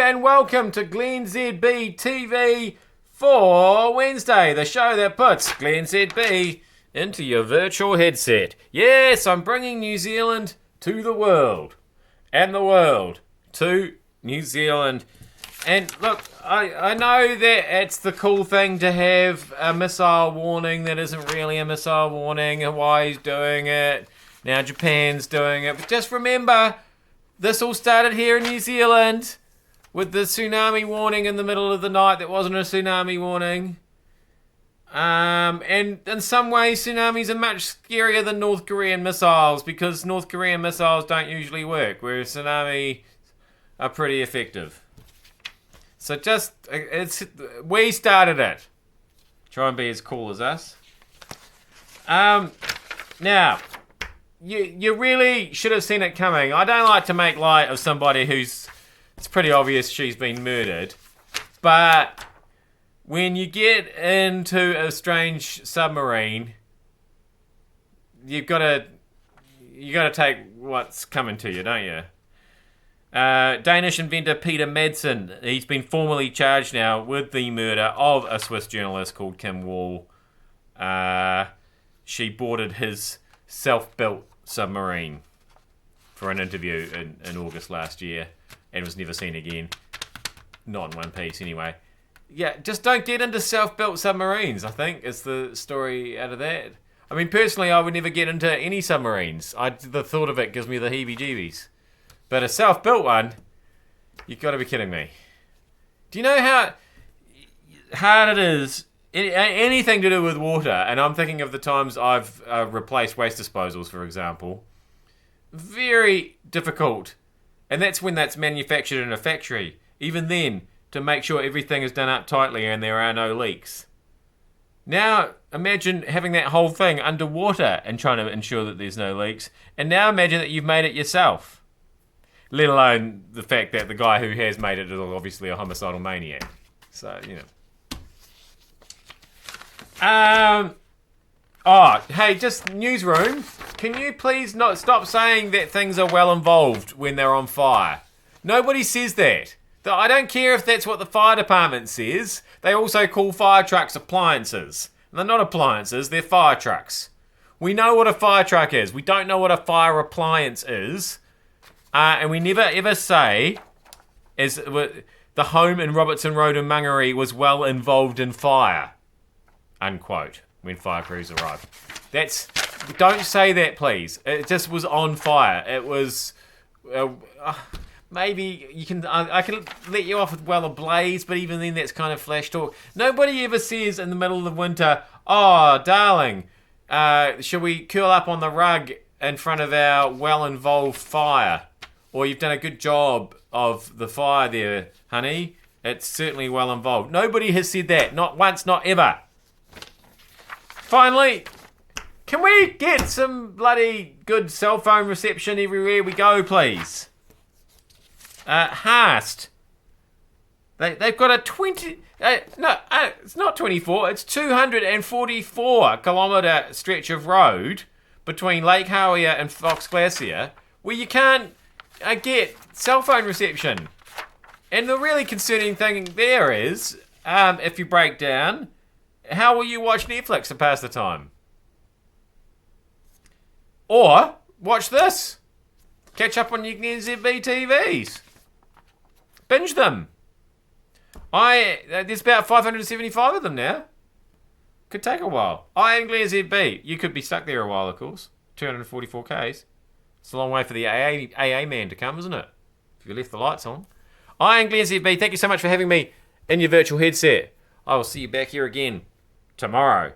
and welcome to Glenn ZB TV for Wednesday, the show that puts Glenn ZB into your virtual headset. Yes, I'm bringing New Zealand to the world, and the world to New Zealand. And look, I know that it's the cool thing to have a missile warning that isn't really a missile warning. Hawaii's doing it, now Japan's doing it, but just remember, this all started here in New Zealand with the tsunami warning in the middle of the night that wasn't a tsunami warning. And in some ways, tsunamis are much scarier than North Korean missiles because North Korean missiles don't usually work, whereas tsunami are pretty effective. So we started it. Try and be as cool as us. Now, you really should have seen it coming. I don't like to make light of somebody it's pretty obvious she's been murdered. But when you get into a strange submarine, you gotta take what's coming to you, don't you? Danish inventor Peter Madsen, he's been formally charged now with the murder of a Swiss journalist called Kim Wall. She boarded his self-built submarine for an interview in August last year and was never seen again. Not in one piece, anyway. Yeah, just don't get into self-built submarines, I think, is the story out of that. I mean, personally, I would never get into any submarines. The thought of it gives me the heebie-jeebies. But a self-built one, you've got to be kidding me. Do you know how hard it is? Anything to do with water, and I'm thinking of the times I've replaced waste disposals, for example. Very difficult. And that's when that's manufactured in a factory. Even then, to make sure everything is done up tightly and there are no leaks. Now, imagine having that whole thing underwater and trying to ensure that there's no leaks. And now imagine that you've made it yourself. Let alone the fact that the guy who has made it is obviously a homicidal maniac. So, you know. Hey, just newsroom. Can you please not stop saying that things are well involved when they're on fire? Nobody says that. I don't care if that's what the fire department says. They also call fire trucks appliances. And they're not appliances, they're fire trucks. We know what a fire truck is. We don't know what a fire appliance is. And we never ever say, as the home in Robertson Road in Mangere was well involved in fire, unquote, when fire crews arrived. Don't say that, please. It just was on fire. It was, maybe you can, I can let you off with well ablaze, but even then that's kind of flash talk. Nobody ever says in the middle of winter, oh, darling, should we curl up on the rug in front of our well-involved fire? Or you've done a good job of the fire there, honey. It's certainly well involved. Nobody has said that. Not once, not ever. Finally, can we get some bloody good cell phone reception everywhere we go, please? Haast. They've got a 20... it's not 24. It's 244 kilometre stretch of road between Lake Hauia and Fox Glacier where you can't get cell phone reception. And the really concerning thing there is, if you break down, how will you watch Netflix to pass the time? Or, watch this. Catch up on your glennzb TVs. Binge them. There's about 575 of them now. Could take a while. I am glennzb. You could be stuck there a while, of course. 244 Ks. It's a long way for the AA man to come, isn't it? If you left the lights on. I am Glenn ZB. Thank you so much for having me in your virtual headset. I will see you back here again tomorrow.